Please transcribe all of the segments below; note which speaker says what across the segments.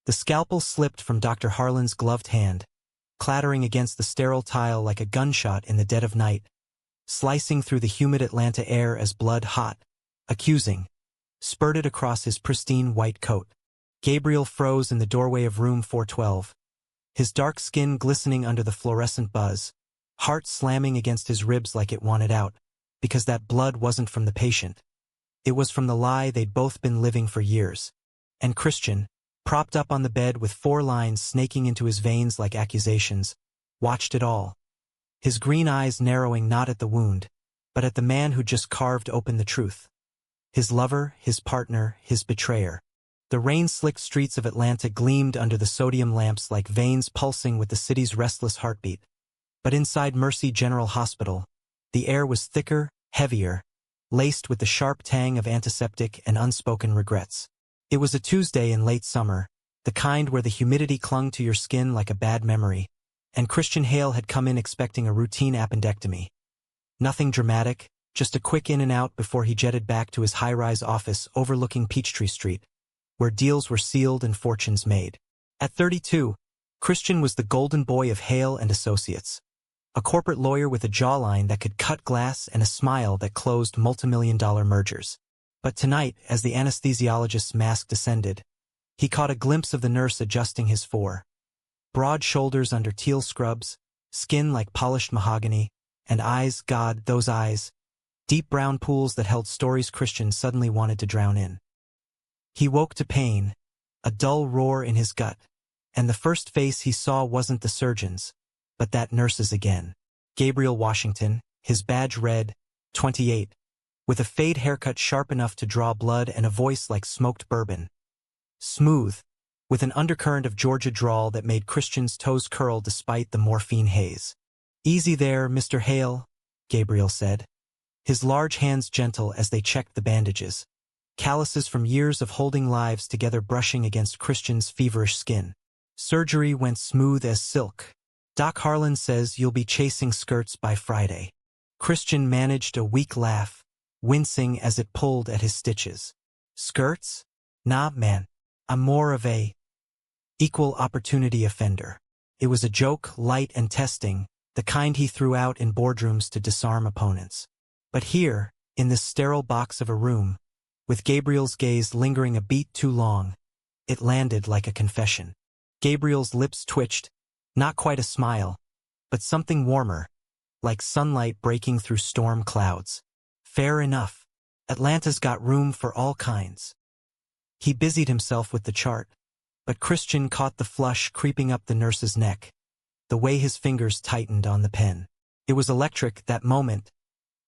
Speaker 1: The scalpel slipped from Dr. Harlan's gloved hand, clattering against the sterile tile like a gunshot in the dead of night, slicing through the humid Atlanta air as blood hot, accusing, spurted across his pristine white coat. Gabriel froze in the doorway of room 412, his dark skin glistening under the fluorescent buzz, heart slamming against his ribs like it wanted out, because that blood wasn't from the patient. It was from the lie they'd both been living for years. And Christian, propped up on the bed with 4 lines snaking into his veins like accusations, watched it all. His green eyes narrowing not at the wound, but at the man who'd just carved open the truth. His lover, his partner, his betrayer. The rain-slicked streets of Atlanta gleamed under the sodium lamps like veins pulsing with the city's restless heartbeat. But inside Mercy General Hospital, the air was thicker, heavier, laced with the sharp tang of antiseptic and unspoken regrets. It was a Tuesday in late summer, the kind where the humidity clung to your skin like a bad memory, and Christian Hale had come in expecting a routine appendectomy. Nothing dramatic, just a quick in and out before he jetted back to his high-rise office overlooking Peachtree Street, where deals were sealed and fortunes made. At 32, Christian was the golden boy of Hale and Associates, a corporate lawyer with a jawline that could cut glass and a smile that closed multimillion-dollar mergers. But tonight, as the anesthesiologist's mask descended, he caught a glimpse of the nurse adjusting his broad shoulders under teal scrubs, skin like polished mahogany, and eyes, God, those eyes, deep brown pools that held stories Christian suddenly wanted to drown in. He woke to pain, a dull roar in his gut, and the first face he saw wasn't the surgeon's, but that nurse's again. Gabriel Washington, his badge red, 28, with a fade haircut sharp enough to draw blood and a voice like smoked bourbon. Smooth, with an undercurrent of Georgia drawl that made Christian's toes curl despite the morphine haze. "Easy there, Mr. Hale," Gabriel said, his large hands gentle as they checked the bandages, calluses from years of holding lives together brushing against Christian's feverish skin. "Surgery went smooth as silk. Doc Harlan says you'll be chasing skirts by Friday." Christian managed a weak laugh, wincing as it pulled at his stitches. "Skirts? Nah, man. I'm more of a equal opportunity offender." It was a joke, light and testing, the kind he threw out in boardrooms to disarm opponents. But here, in this sterile box of a room, with Gabriel's gaze lingering a beat too long, it landed like a confession. Gabriel's lips twitched, not quite a smile, but something warmer, like sunlight breaking through storm clouds. "Fair enough. Atlanta's got room for all kinds." He busied himself with the chart, but Christian caught the flush creeping up the nurse's neck, the way his fingers tightened on the pen. It was electric, that moment.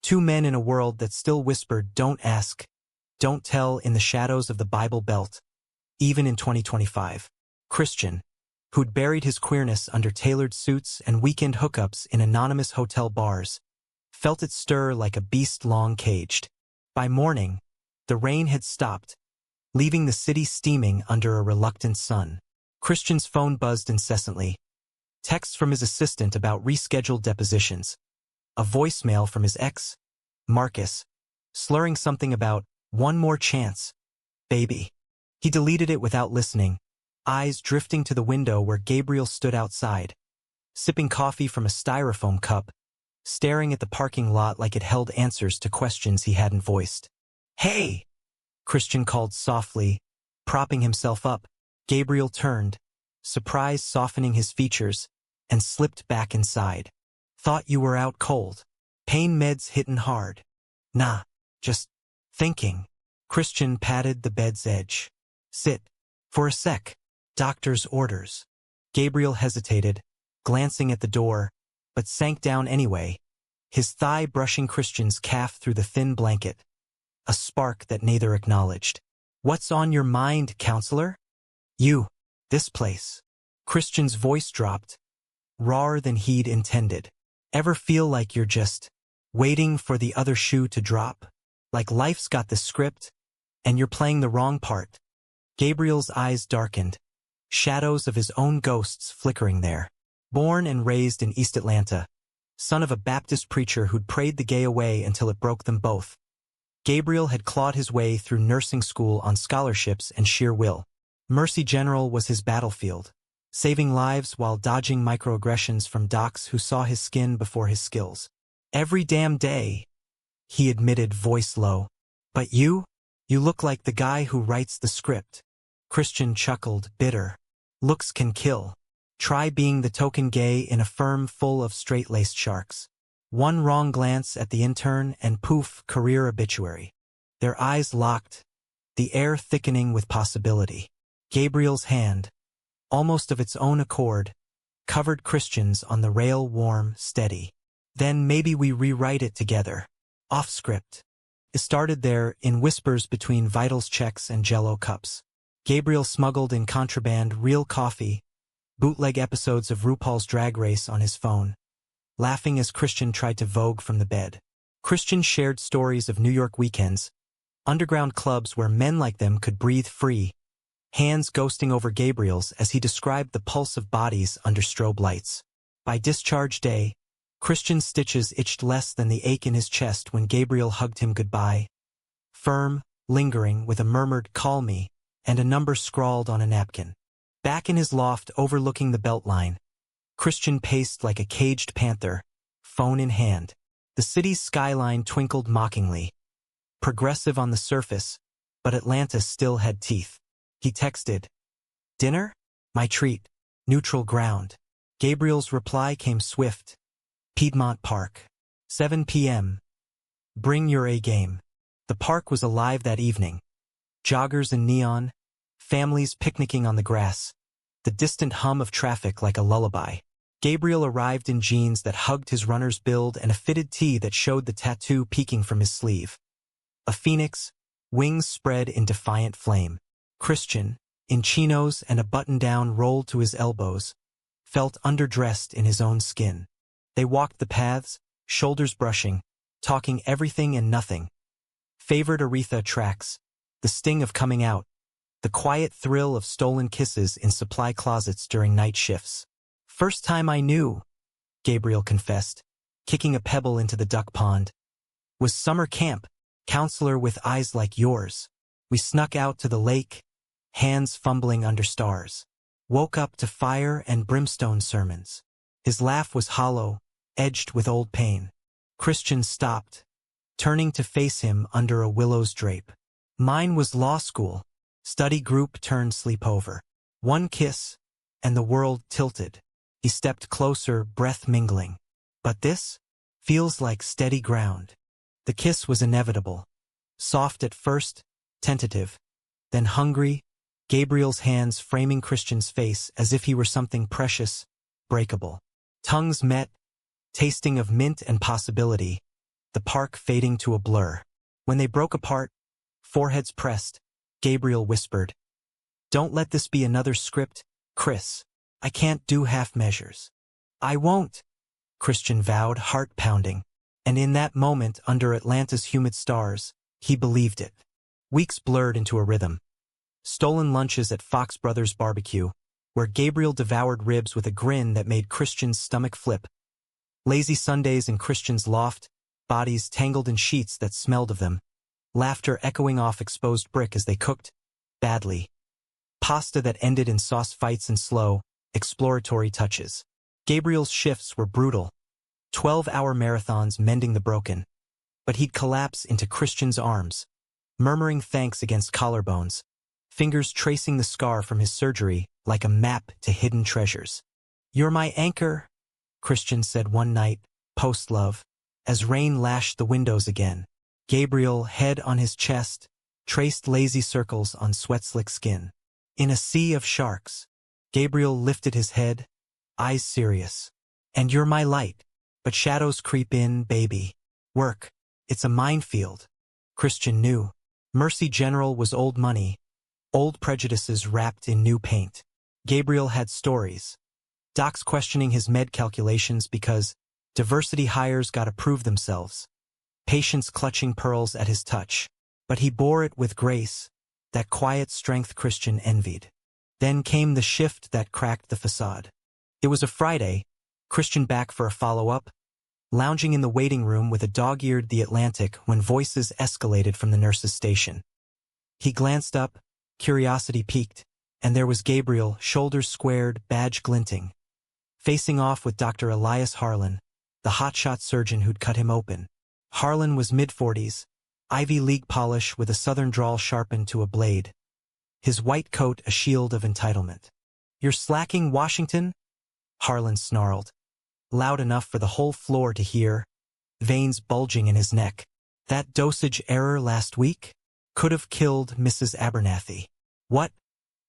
Speaker 1: 2 men in a world that still whispered, "Don't ask, don't tell," in the shadows of the Bible Belt, even in 2025. Christian, who'd buried his queerness under tailored suits and weekend hookups in anonymous hotel bars, felt it stir like a beast long caged. By morning, the rain had stopped, leaving the city steaming under a reluctant sun. Christian's phone buzzed incessantly. Texts from his assistant about rescheduled depositions. A voicemail from his ex, Marcus, slurring something about "one more chance, baby." He deleted it without listening, eyes drifting to the window where Gabriel stood outside, sipping coffee from a styrofoam cup, staring at the parking lot like it held answers to questions he hadn't voiced. "Hey!" Christian called softly, propping himself up. Gabriel turned, surprise softening his features, and slipped back inside. "Thought you were out cold. Pain meds hittin' hard." "Nah, just thinking." Christian patted the bed's edge. "Sit. For a sec. Doctor's orders." Gabriel hesitated, glancing at the door, but sank down anyway, his thigh brushing Christian's calf through the thin blanket, a spark that neither acknowledged. "What's on your mind, counselor?" "You. This place." Christian's voice dropped, rawer than he'd intended. "Ever feel like you're just waiting for the other shoe to drop? Like life's got the script, and you're playing the wrong part?" Gabriel's eyes darkened, shadows of his own ghosts flickering there. Born and raised in East Atlanta, son of a Baptist preacher who'd prayed the gay away until it broke them both, Gabriel had clawed his way through nursing school on scholarships and sheer will. Mercy General was his battlefield, saving lives while dodging microaggressions from docs who saw his skin before his skills. "Every damn day," he admitted, voice low. "But you look like the guy who writes the script." Christian chuckled, bitter. "Looks can kill. Try being the token gay in a firm full of straight-laced sharks. One wrong glance at the intern and poof, career obituary." Their eyes locked, the air thickening with possibility. Gabriel's hand, almost of its own accord, covered Christian's on the rail, warm, steady. "Then maybe we rewrite it together. Off script." It started there, in whispers between vitals checks and Jell-O cups. Gabriel smuggled in contraband, real coffee, bootleg episodes of RuPaul's Drag Race on his phone, laughing as Christian tried to vogue from the bed. Christian shared stories of New York weekends, underground clubs where men like them could breathe free, hands ghosting over Gabriel's as he described the pulse of bodies under strobe lights. By discharge day, Christian's stitches itched less than the ache in his chest when Gabriel hugged him goodbye. Firm, lingering, with a murmured "call me" and a number scrawled on a napkin. Back in his loft overlooking the Beltline, Christian paced like a caged panther, phone in hand. The city's skyline twinkled mockingly. Progressive on the surface, but Atlanta still had teeth. He texted, "Dinner? My treat. Neutral ground." Gabriel's reply came swift. "Piedmont Park. 7 p.m. Bring your A-game." The park was alive that evening. Joggers in neon, families picnicking on the grass, the distant hum of traffic like a lullaby. Gabriel arrived in jeans that hugged his runner's build and a fitted tee that showed the tattoo peeking from his sleeve. A phoenix, wings spread in defiant flame. Christian, in chinos and a button-down rolled to his elbows, felt underdressed in his own skin. They walked the paths, shoulders brushing, talking everything and nothing. Favored Aretha tracks, the sting of coming out, the quiet thrill of stolen kisses in supply closets during night shifts. "First time I knew," Gabriel confessed, kicking a pebble into the duck pond, "was summer camp, counselor with eyes like yours. We snuck out to the lake, hands fumbling under stars. Woke up to fire and brimstone sermons." His laugh was hollow, edged with old pain. Christian stopped, turning to face him under a willow's drape. "Mine was law school, study group turned sleepover. One kiss, and the world tilted." He stepped closer, breath mingling. "But this feels like steady ground." The kiss was inevitable. Soft at first, tentative, then hungry, Gabriel's hands framing Christian's face as if he were something precious, breakable. Tongues met, tasting of mint and possibility, the park fading to a blur. When they broke apart, foreheads pressed, Gabriel whispered, "Don't let this be another script, Chris. I can't do half measures." "I won't," Christian vowed, heart pounding. And in that moment, under Atlanta's humid stars, he believed it. Weeks blurred into a rhythm. Stolen lunches at Fox Brothers Barbecue, where Gabriel devoured ribs with a grin that made Christian's stomach flip. Lazy Sundays in Christian's loft, bodies tangled in sheets that smelled of them. Laughter echoing off exposed brick as they cooked, badly. Pasta that ended in sauce fights and slow, exploratory touches. Gabriel's shifts were brutal. 12-hour marathons mending the broken. But he'd collapse into Christian's arms, murmuring thanks against collarbones, fingers tracing the scar from his surgery like a map to hidden treasures. "You're my anchor," Christian said one night, post-love, as rain lashed the windows again. Gabriel, head on his chest, traced lazy circles on sweat-slick skin. In a sea of sharks, Gabriel lifted his head, eyes serious. "And you're my light. But shadows creep in, baby. Work. It's a minefield." Christian knew. Mercy General was old money, old prejudices wrapped in new paint. Gabriel had stories. Docs questioning his med calculations because diversity hires gotta prove themselves. Patients clutching pearls at his touch. But he bore it with grace, that quiet strength Christian envied. Then came the shift that cracked the facade. It was a Friday, Christian back for a follow-up, lounging in the waiting room with a dog-eared The Atlantic when voices escalated from the nurse's station. He glanced up, curiosity piqued, And there was Gabriel, shoulders squared, badge glinting, facing off with Dr. Elias Harlan, the hotshot surgeon who'd cut him open. Harlan was mid-40s, Ivy League polish with a southern drawl sharpened to a blade. His white coat a shield of entitlement. "You're slacking, Washington?" Harlan snarled, loud enough for the whole floor to hear, veins bulging in his neck. "That dosage error last week could have killed Mrs. Abernathy." "What?"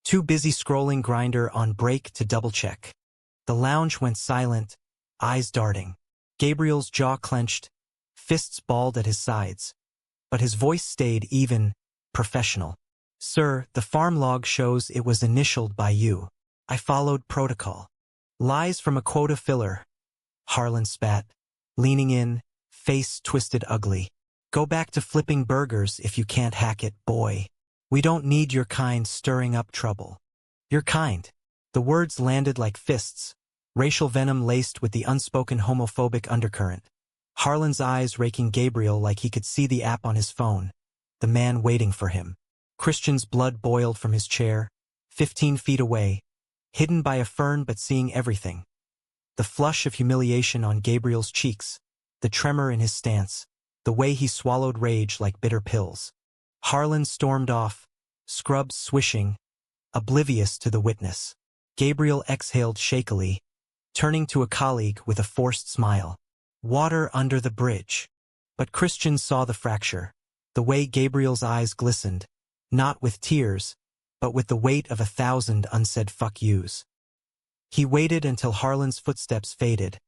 Speaker 1: Too busy scrolling Grindr on break to double-check. The lounge went silent, eyes darting. Gabriel's jaw clenched, fists balled at his sides. But his voice stayed even, professional. "Sir, the farm log shows it was initialed by you. I followed protocol." "Lies from a quota filler," Harlan spat, leaning in, face twisted ugly. "Go back to flipping burgers if you can't hack it, boy. We don't need your kind stirring up trouble." "Your kind." The words landed like fists, racial venom laced with the unspoken homophobic undercurrent. Harlan's eyes raking Gabriel like he could see the app on his phone, the man waiting for him. Christian's blood boiled from his chair, 15 feet away, hidden by a fern but seeing everything. The flush of humiliation on Gabriel's cheeks, the tremor in his stance, the way he swallowed rage like bitter pills. Harlan stormed off, scrubs swishing, oblivious to the witness. Gabriel exhaled shakily, turning to a colleague with a forced smile. "Water under the bridge." But Christian saw the fracture, the way Gabriel's eyes glistened, not with tears, but with the weight of 1,000 unsaid fuck yous. He waited until Harlan's footsteps faded,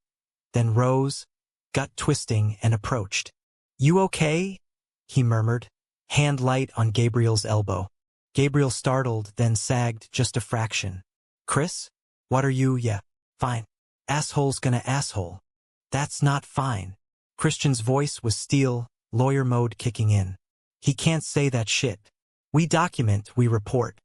Speaker 1: then rose, gut twisting, and approached. "You okay?" he murmured, hand light on Gabriel's elbow. Gabriel startled, then sagged just a fraction. "Chris? What are you? Yeah, fine. Asshole's gonna asshole." "That's not fine." Christian's voice was steel, lawyer mode kicking in. "He can't say that shit. We document, we report."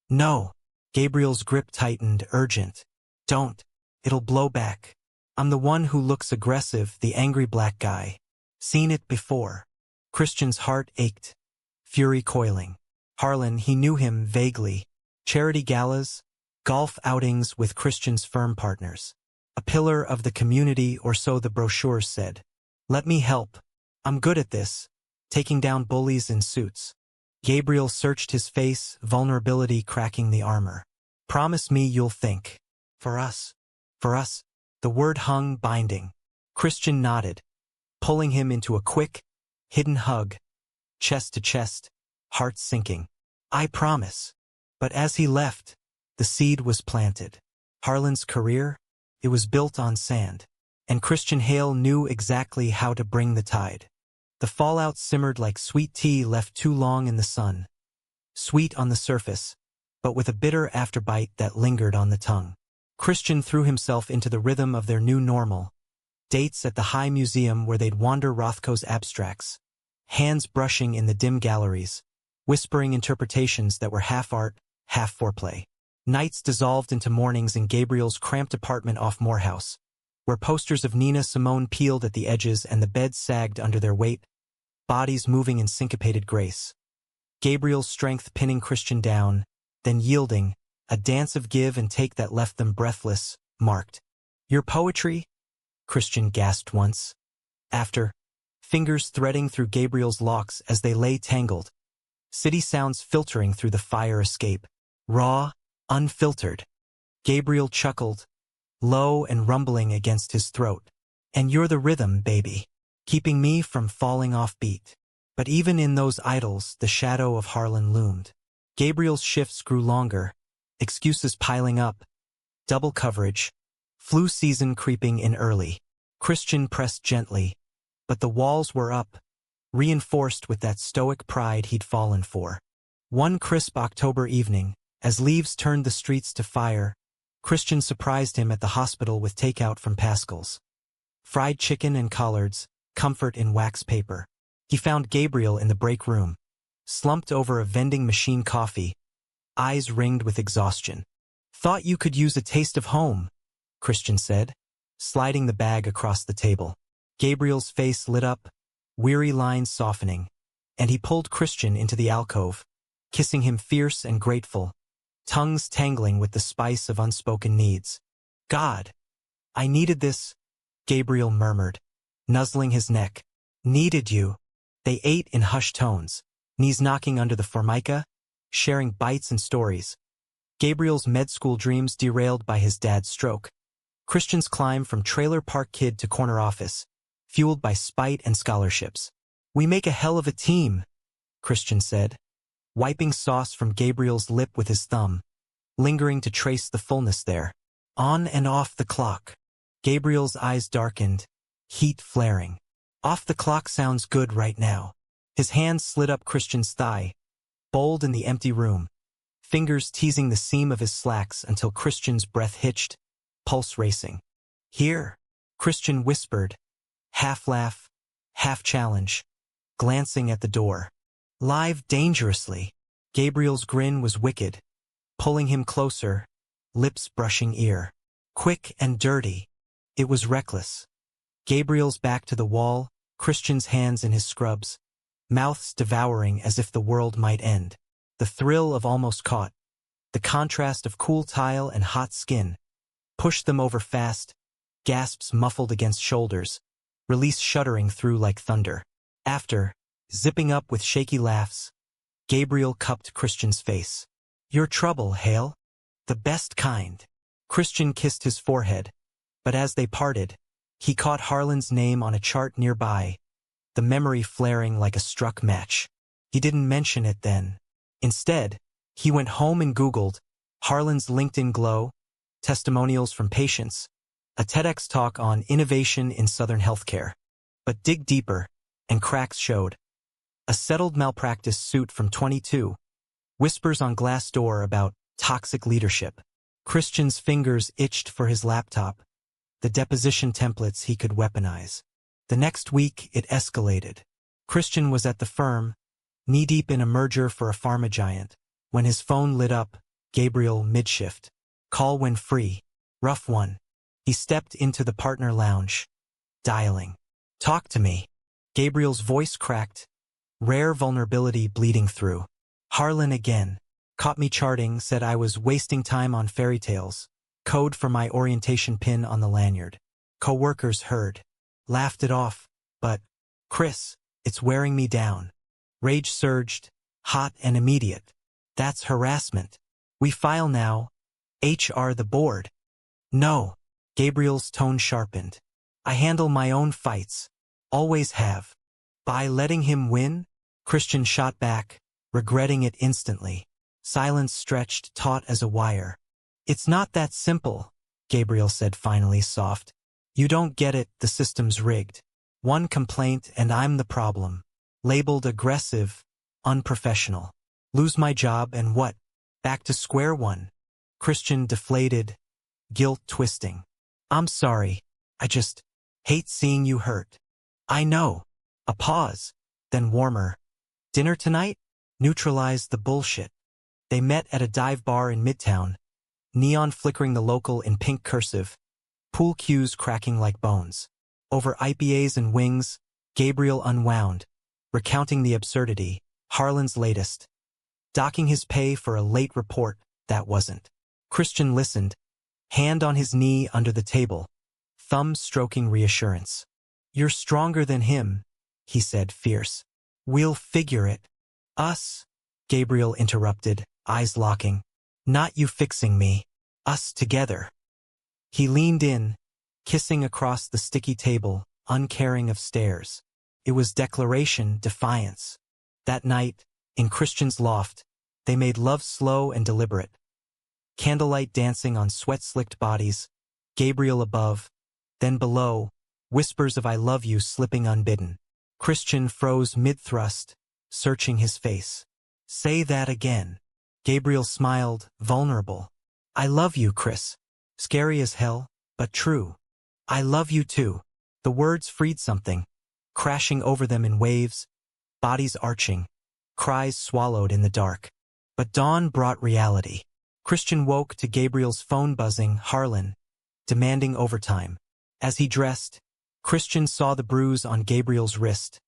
Speaker 1: "No." Gabriel's grip tightened, urgent. "Don't. It'll blow back. I'm the one who looks aggressive, the angry black guy. Seen it before." Christian's heart ached, fury coiling. Harlan, he knew him vaguely. Charity galas, golf outings with Christian's firm partners. A pillar of the community, or so the brochures said. "Let me help. I'm good at this. Taking down bullies in suits." Gabriel searched his face, vulnerability cracking the armor. "Promise me you'll think. For us. For us." The word hung binding. Christian nodded, pulling him into a quick, hidden hug, chest to chest, heart sinking. "I promise." But as he left, the seed was planted. Harlan's career? It was built on sand. And Christian Hale knew exactly how to bring the tide. The fallout simmered like sweet tea left too long in the sun. Sweet on the surface, but with a bitter afterbite that lingered on the tongue. Christian threw himself into the rhythm of their new normal. Dates at the High Museum where they'd wander Rothko's abstracts. Hands brushing in the dim galleries, whispering interpretations that were half art, half foreplay. Nights dissolved into mornings in Gabriel's cramped apartment off Morehouse, where posters of Nina Simone peeled at the edges and the beds sagged under their weight, bodies moving in syncopated grace. Gabriel's strength pinning Christian down, then yielding, a dance of give and take that left them breathless, marked. "Your poetry?" Christian gasped once. After, fingers threading through Gabriel's locks as they lay tangled. City sounds filtering through the fire escape. Raw, unfiltered. Gabriel chuckled, low and rumbling against his throat. "And you're the rhythm, baby, keeping me from falling off beat." But even in those idols, the shadow of Harlan loomed. Gabriel's shifts grew longer, excuses piling up, double coverage, flu season creeping in early. Christian pressed gently, but the walls were up, reinforced with that stoic pride he'd fallen for. One crisp October evening, as leaves turned the streets to fire, Christian surprised him at the hospital with takeout from Pascal's. Fried chicken and collards, comfort in wax paper. He found Gabriel in the break room, slumped over a vending machine coffee, eyes ringed with exhaustion. "Thought you could use a taste of home," Christian said, sliding the bag across the table. Gabriel's face lit up, weary lines softening, and he pulled Christian into the alcove, kissing him fierce and grateful, tongues tangling with the spice of unspoken needs. God, I needed this, Gabriel murmured, nuzzling his neck. Needed you. They ate in hushed tones, knees knocking under the formica, sharing bites and stories. Gabriel's med school dreams derailed by his dad's stroke. Christian's climb from trailer park kid to corner office, fueled by spite and scholarships. We make a hell of a team, Christian said, wiping sauce from Gabriel's lip with his thumb, lingering to trace the fullness there. On and off the clock. Gabriel's eyes darkened, heat flaring. Off the clock sounds good right now. His hand slid up Christian's thigh, bold in the empty room, fingers teasing the seam of his slacks until Christian's breath hitched, pulse racing. Here, Christian whispered, half laugh, half challenge, glancing at the door. Live dangerously. Gabriel's grin was wicked, pulling him closer, lips brushing ear. Quick and dirty. It was reckless. Gabriel's back to the wall, Christian's hands in his scrubs, mouths devouring as if the world might end. The thrill of almost caught, the contrast of cool tile and hot skin, pushed them over fast, gasps muffled against shoulders, release shuddering through like thunder. After, zipping up with shaky laughs, Gabriel cupped Christian's face. Your trouble, Hale? The best kind. Christian kissed his forehead, but as they parted, he caught Harlan's name on a chart nearby, the memory flaring like a struck match. He didn't mention it then. Instead, he went home and Googled Harlan's LinkedIn glow, testimonials from patients, a TEDx talk on innovation in Southern healthcare. But dig deeper, and cracks showed. A settled malpractice suit from 22, whispers on Glassdoor about toxic leadership. Christian's fingers itched for his laptop, the deposition templates he could weaponize. The next week, it escalated. Christian was at the firm, knee-deep in a merger for a pharma giant, when his phone lit up, Gabriel mid-shift. Call when free. Rough one. He stepped into the partner lounge, dialing. Talk to me. Gabriel's voice cracked, rare vulnerability bleeding through. Harlan again. Caught me charting, said I was wasting time on fairy tales. Code for my orientation pin on the lanyard. Co-workers heard. Laughed it off. But, Chris, it's wearing me down. Rage surged, hot and immediate. That's harassment. We file now. HR the board. No. Gabriel's tone sharpened. I handle my own fights. Always have. By letting him win? Christian shot back, regretting it instantly. Silence stretched taut as a wire. It's not that simple, Gabriel said finally, soft. You don't get it, the system's rigged. One complaint and I'm the problem. Labeled aggressive, unprofessional. Lose my job and what? Back to square one. Christian deflated, guilt twisting. I'm sorry. I just hate seeing you hurt. I know. A pause, then warmer. Dinner tonight? Neutralize the bullshit. They met at a dive bar in Midtown, neon flickering the local in pink cursive, pool cues cracking like bones. Over IPAs and wings, Gabriel unwound, recounting the absurdity, Harlan's latest. Docking his pay for a late report that wasn't. Christian listened, hand on his knee under the table, thumb stroking reassurance. You're stronger than him, he said, fierce. We'll figure it. Us? Gabriel interrupted, eyes locking. Not you fixing me. Us together. He leaned in, kissing across the sticky table, uncaring of stares. It was declaration, defiance. That night, in Christian's loft, they made love slow and deliberate. Candlelight dancing on sweat-slicked bodies, Gabriel above, then below, whispers of I love you slipping unbidden. Christian froze mid-thrust, searching his face. Say that again. Gabriel smiled, vulnerable. I love you, Chris. Scary as hell, but true. I love you too. The words freed something, crashing over them in waves, bodies arching, cries swallowed in the dark. But dawn brought reality. Christian woke to Gabriel's phone buzzing, Harlan, demanding overtime. As he dressed, Christian saw the bruise on Gabriel's wrist,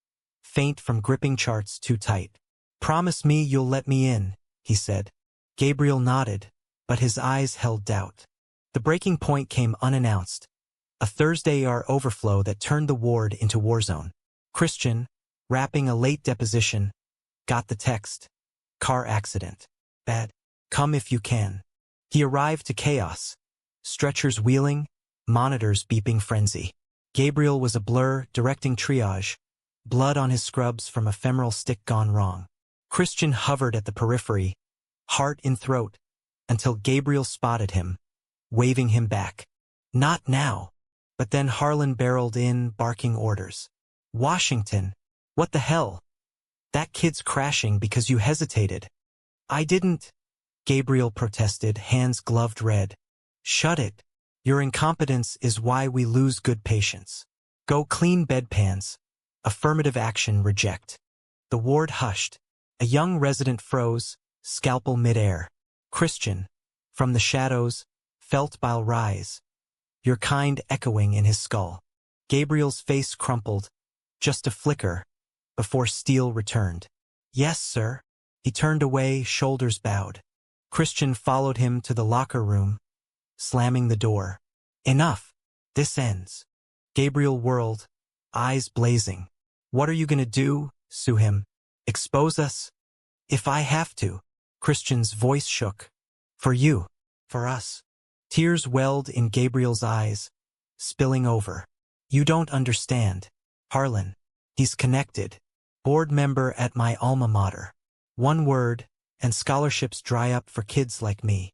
Speaker 1: faint from gripping charts too tight. Promise me you'll let me in, he said. Gabriel nodded, but his eyes held doubt. The breaking point came unannounced. A Thursday ER overflow that turned the ward into war zone. Christian, wrapping a late deposition, got the text. Car accident. Bad. Come if you can. He arrived to chaos. Stretchers wheeling, monitors beeping frenzy. Gabriel was a blur, directing triage. Blood on his scrubs from a femoral stick gone wrong. Christian hovered at the periphery, heart in throat, until Gabriel spotted him, waving him back. Not now. But then Harlan barreled in, barking orders. Washington, what the hell? That kid's crashing because you hesitated. I didn't. Gabriel protested, hands gloved red. Shut it. Your incompetence is why we lose good patients. Go clean bedpans. Affirmative action reject. The ward hushed. A young resident froze, scalpel midair. Christian, from the shadows, felt bile rise. Your kind echoing in his skull. Gabriel's face crumpled, just a flicker, before steel returned. Yes, sir. He turned away, shoulders bowed. Christian followed him to the locker room, slamming the door. Enough. This ends. Gabriel whirled, eyes blazing. What are you gonna do? Sue him. Expose us? If I have to. Christian's voice shook. For you. For us. Tears welled in Gabriel's eyes, spilling over. You don't understand. Harlan. He's connected. Board member at my alma mater. One word, and scholarships dry up for kids like me.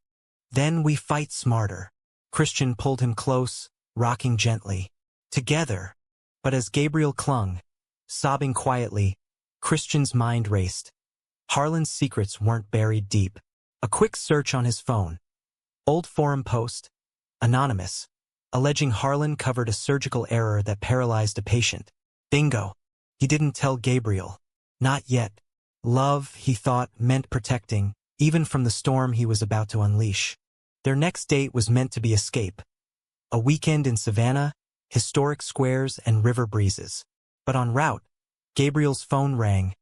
Speaker 1: Then we fight smarter. Christian pulled him close, rocking gently. Together. But as Gabriel clung, sobbing quietly, Christian's mind raced. Harlan's secrets weren't buried deep. A quick search on his phone. Old forum post. Anonymous. Alleging Harlan covered a surgical error that paralyzed a patient. Bingo. He didn't tell Gabriel. Not yet. Love, he thought, meant protecting, even from the storm he was about to unleash. Their next date was meant to be escape. A weekend in Savannah, historic squares and river breezes. But en route, Gabriel's phone rang.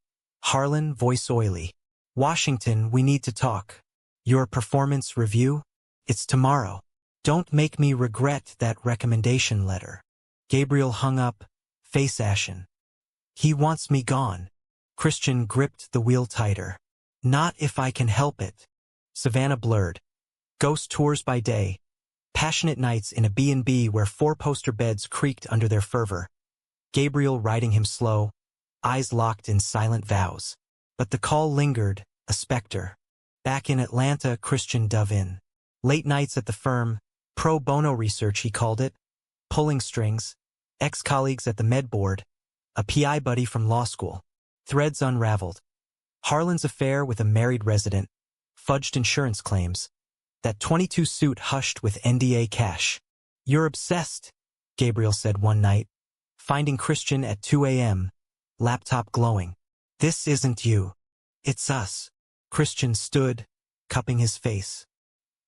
Speaker 1: Harlan, voice oily. Washington, we need to talk. Your performance review? It's tomorrow. Don't make me regret that recommendation letter. Gabriel hung up, face ashen. He wants me gone. Christian gripped the wheel tighter. Not if I can help it. Savannah blurred. Ghost tours by day. Passionate nights in a B&B where 4-poster beds creaked under their fervor. Gabriel riding him slow, eyes locked in silent vows. But the call lingered, a specter. Back in Atlanta, Christian dove in. Late nights at the firm, pro bono research he called it, pulling strings, ex-colleagues at the med board, a PI buddy from law school. Threads unraveled. Harlan's affair with a married resident, fudged insurance claims. That 22 suit hushed with NDA cash. You're obsessed, Gabriel said one night, finding Christian at 2 a.m., laptop glowing. This isn't you. It's us. Christian stood, cupping his face.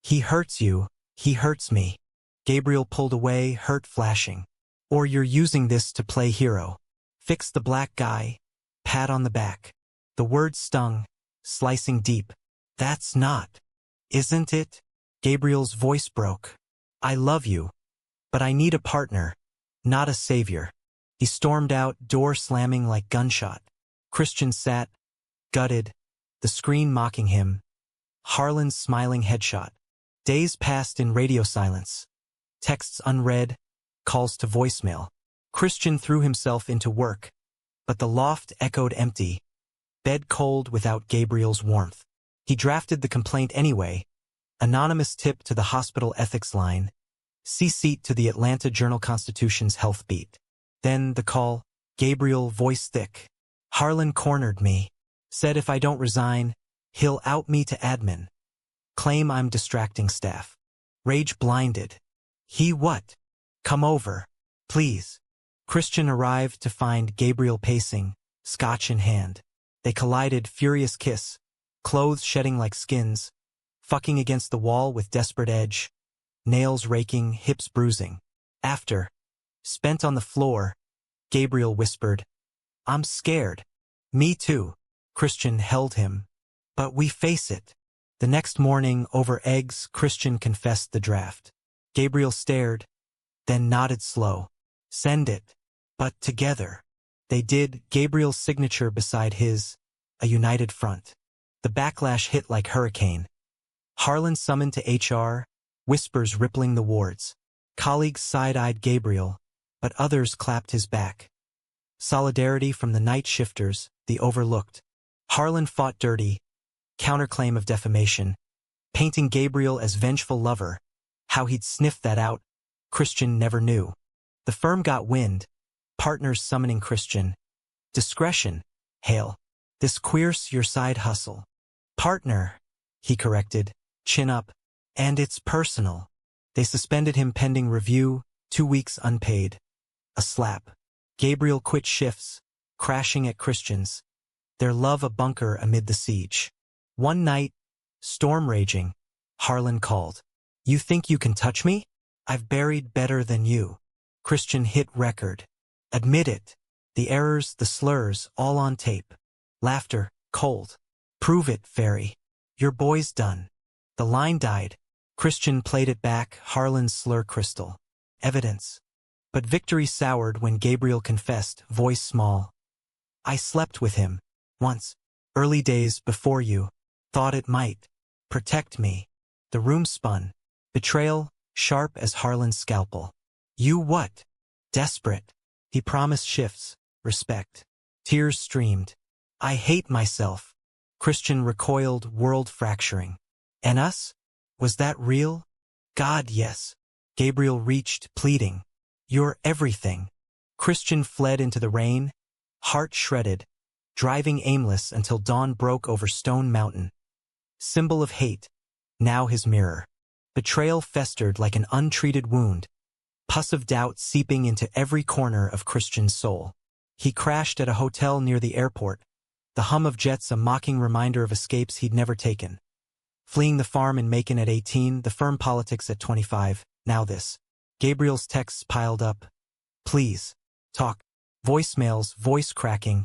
Speaker 1: He hurts you, he hurts me. Gabriel pulled away, hurt flashing. Or you're using this to play hero. Fix the black guy. Pat on the back. The word stung, slicing deep. That's not. Isn't it? Gabriel's voice broke. I love you. But I need a partner, not a savior. He stormed out, door slamming like gunshot. Christian sat, gutted, the screen mocking him. Harlan's smiling headshot. Days passed in radio silence. Texts unread, calls to voicemail. Christian threw himself into work, but the loft echoed empty, bed cold without Gabriel's warmth. He drafted the complaint anyway. Anonymous tip to the hospital ethics line. CC to the Atlanta Journal-Constitution's health beat. Then the call. Gabriel, voice thick. Harlan cornered me. Said if I don't resign, he'll out me to admin. Claim I'm distracting staff. Rage blinded. He what? Come over. Please. Christian arrived to find Gabriel pacing, scotch in hand. They collided, furious kiss, clothes shedding like skins, fucking against the wall with desperate edge, nails raking, hips bruising. After, spent on the floor, Gabriel whispered, I'm scared. Me too. Christian held him. But we face it. The next morning, over eggs, Christian confessed the draft. Gabriel stared, then nodded slow. Send it. But together. They did, Gabriel's signature beside his, a united front. The backlash hit like hurricane. Harlan summoned to HR, whispers rippling the wards. Colleagues side-eyed Gabriel, but others clapped his back. Solidarity from the night shifters, the overlooked. Harlan fought dirty, counterclaim of defamation, painting Gabriel as vengeful lover. How he'd sniffed that out, Christian never knew. The firm got wind, partners summoning Christian. Discretion, Hale. This queers your side hustle. Partner, he corrected, chin up, and it's personal. They suspended him pending review, 2 weeks unpaid. A slap. Gabriel quit shifts, crashing at Christian's. Their love a bunker amid the siege. One night, storm raging, Harlan called. You think you can touch me? I've buried better than you. Christian hit record. Admit it. The errors, the slurs, all on tape. Laughter, cold. Prove it, fairy. Your boy's done. The line died. Christian played it back, Harlan's slur crystal. Evidence. But victory soured when Gabriel confessed, voice small. I slept with him. Once. Early days before you. Thought it might. Protect me. The room spun. Betrayal, sharp as Harlan's scalpel. You what? Desperate. He promised shifts, respect. Tears streamed. I hate myself. Christian recoiled, world fracturing. And us? Was that real? God, yes. Gabriel reached, pleading. You're everything. Christian fled into the rain, heart shredded, driving aimless until dawn broke over Stone Mountain. Symbol of hate, now his mirror. Betrayal festered like an untreated wound, pus of doubt seeping into every corner of Christian's soul. He crashed at a hotel near the airport, the hum of jets a mocking reminder of escapes he'd never taken. Fleeing the farm in Macon at 18, the firm politics at 25, now this. Gabriel's texts piled up. Please. Talk. Voicemails, voice cracking.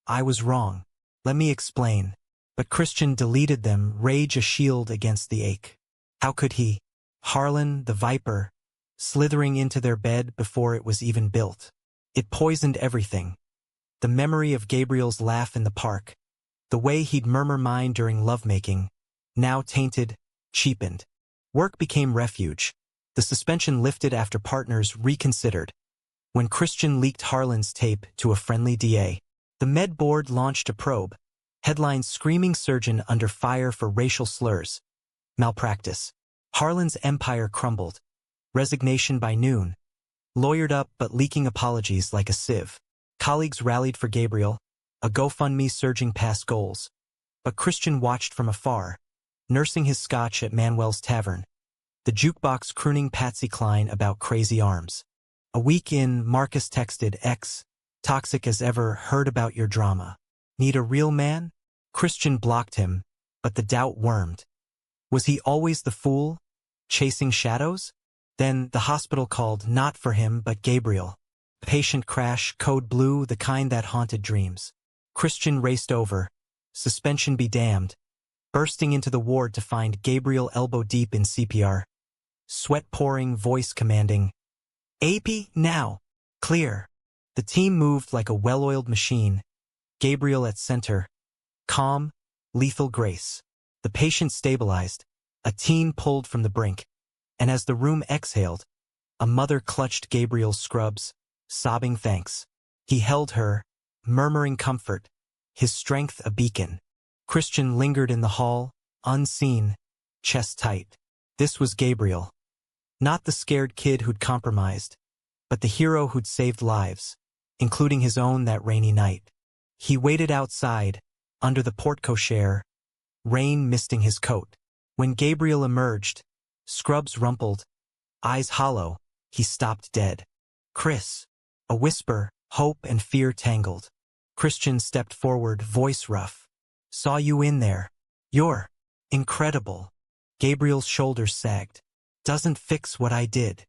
Speaker 1: I was wrong. Let me explain. But Christian deleted them, rage a shield against the ache. How could he? Harlan, the viper, slithering into their bed before it was even built. It poisoned everything. The memory of Gabriel's laugh in the park, the way he'd murmur mine during lovemaking, now tainted, cheapened. Work became refuge. The suspension lifted after partners reconsidered. When Christian leaked Harlan's tape to a friendly DA, the Med Board launched a probe. Headlines screaming surgeon under fire for racial slurs. Malpractice. Harlan's empire crumbled. Resignation by noon. Lawyered up but leaking apologies like a sieve. Colleagues rallied for Gabriel, a GoFundMe surging past goals. But Christian watched from afar, nursing his scotch at Manuel's Tavern. The jukebox crooning Patsy Cline about crazy arms. A week in, Marcus texted X, toxic as ever, heard about your drama. Need a real man? Christian blocked him, but the doubt wormed. Was he always the fool, chasing shadows? Then the hospital called, not for him but Gabriel. Patient crash, code blue, the kind that haunted dreams. Christian raced over, suspension be damned, bursting into the ward to find Gabriel elbow deep in CPR. Sweat pouring, voice commanding. AP, now. Clear. The team moved like a well-oiled machine. Gabriel at center. Calm, lethal grace. The patient stabilized. A teen pulled from the brink. And as the room exhaled, a mother clutched Gabriel's scrubs, sobbing thanks. He held her, murmuring comfort, his strength a beacon. Christian lingered in the hall, unseen, chest tight. This was Gabriel. Not the scared kid who'd compromised, but the hero who'd saved lives, including his own that rainy night. He waited outside, under the porte-cochere, rain misting his coat. When Gabriel emerged, scrubs rumpled, eyes hollow, he stopped dead. Chris. A whisper, hope and fear tangled. Christian stepped forward, voice rough. Saw you in there. You're incredible. Gabriel's shoulders sagged. Doesn't fix what I did.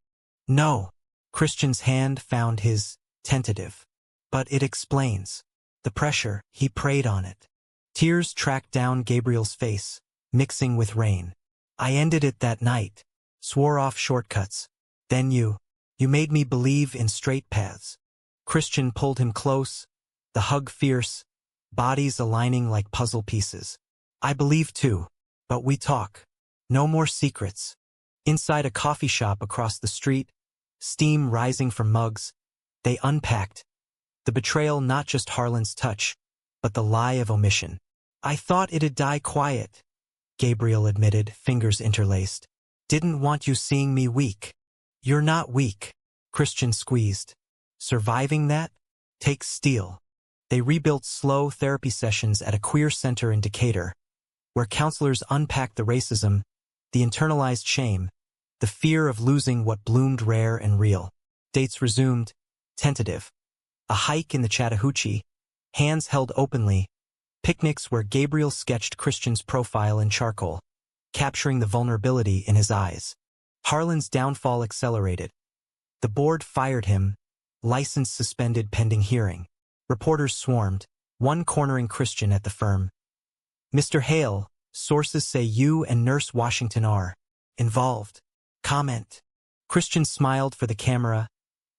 Speaker 1: No. Christian's hand found his, tentative. But it explains. The pressure, he prayed on it. Tears tracked down Gabriel's face. mixing with rain. I ended it that night, swore off shortcuts. Then you made me believe in straight paths. Christian pulled him close, the hug fierce, bodies aligning like puzzle pieces. I believe too, but we talk. No more secrets. Inside a coffee shop across the street, steam rising from mugs, they unpacked. The betrayal, not just Harlan's touch, but the lie of omission. I thought it'd die quiet, Gabriel admitted, fingers interlaced. Didn't want you seeing me weak. You're not weak, Christian squeezed. Surviving that? Takes steel. They rebuilt slow therapy sessions at a queer center in Decatur, where counselors unpacked the racism, the internalized shame, the fear of losing what bloomed rare and real. Dates resumed, tentative. A hike in the Chattahoochee, hands held openly, picnics where Gabriel sketched Christian's profile in charcoal, capturing the vulnerability in his eyes. Harlan's downfall accelerated. The board fired him, license suspended pending hearing. Reporters swarmed, one cornering Christian at the firm. Mr. Hale, sources say you and Nurse Washington are involved. Comment. Christian smiled for the camera,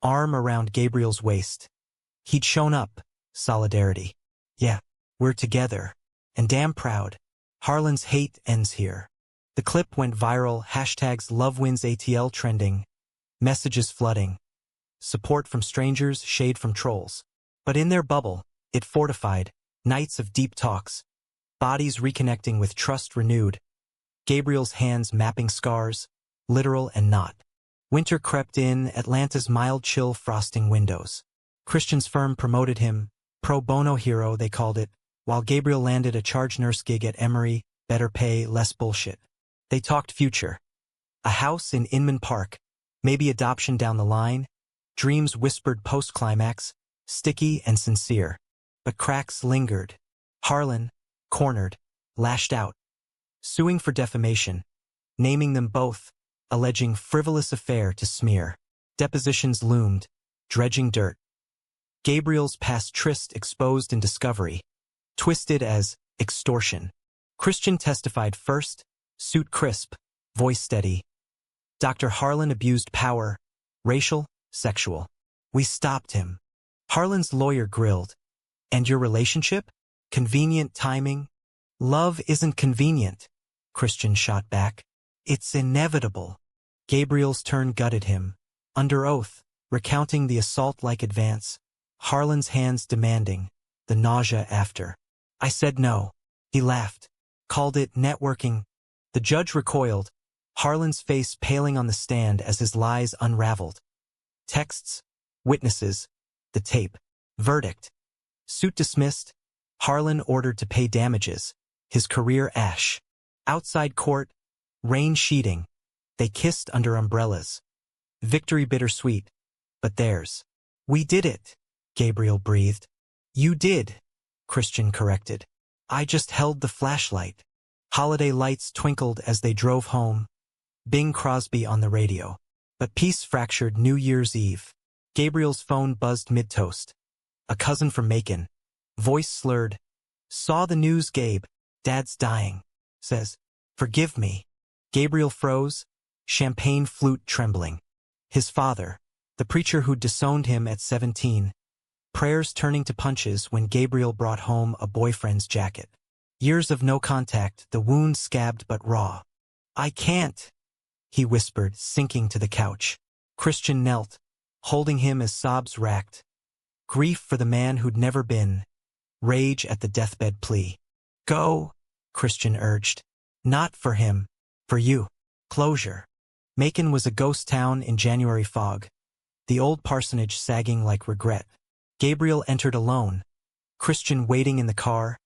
Speaker 1: arm around Gabriel's waist. He'd shown up, solidarity. Yeah, we're together. And damn proud. Harlan's hate ends here. The clip went viral, hashtags #LoveWinsATL trending, messages flooding. Support from strangers, shade from trolls. But in their bubble, it fortified, nights of deep talks, bodies reconnecting with trust renewed, Gabriel's hands mapping scars, literal and not. Winter crept in, Atlanta's mild chill frosting windows. Christian's firm promoted him, pro bono hero they called it, while Gabriel landed a charge nurse gig at Emory, better pay, less bullshit. They talked future. A house in Inman Park, maybe adoption down the line, dreams whispered post-climax, sticky and sincere. But cracks lingered. Harlan, cornered, lashed out, suing for defamation, naming them both, alleging frivolous affair to smear. Depositions loomed, dredging dirt. Gabriel's past tryst exposed in discovery, twisted as extortion. Christian testified first, suit crisp, voice steady. Dr. Harlan abused power, racial, sexual. We stopped him. Harlan's lawyer grilled. And your relationship? Convenient timing? Love isn't convenient, Christian shot back. It's inevitable. Gabriel's turn gutted him. Under oath, recounting the assault-like advance. Harlan's hands demanding, the nausea after. I said no. He laughed. Called it networking. The judge recoiled, Harlan's face paling on the stand as his lies unraveled. Texts, witnesses, the tape. Verdict. Suit dismissed. Harlan ordered to pay damages. His career ash. Outside court, rain sheeting. They kissed under umbrellas. Victory bittersweet, but theirs. We did it, Gabriel breathed. You did, Christian corrected. I just held the flashlight. Holiday lights twinkled as they drove home. Bing Crosby on the radio. But peace fractured New Year's Eve. Gabriel's phone buzzed mid-toast. A cousin from Macon. Voice slurred. Saw the news, Gabe. Dad's dying. Says, forgive me. Gabriel froze, champagne flute trembling. His father, the preacher who'd disowned him at 17. Prayers turning to punches when Gabriel brought home a boyfriend's jacket. Years of no contact, the wound scabbed but raw. I can't, he whispered, sinking to the couch. Christian knelt, holding him as sobs racked. Grief for the man who'd never been. Rage at the deathbed plea. Go, Christian urged. Not for him, for you. Closure. Macon was a ghost town in January fog. The old parsonage sagging like regret. Gabriel entered alone. Christian waiting in the car.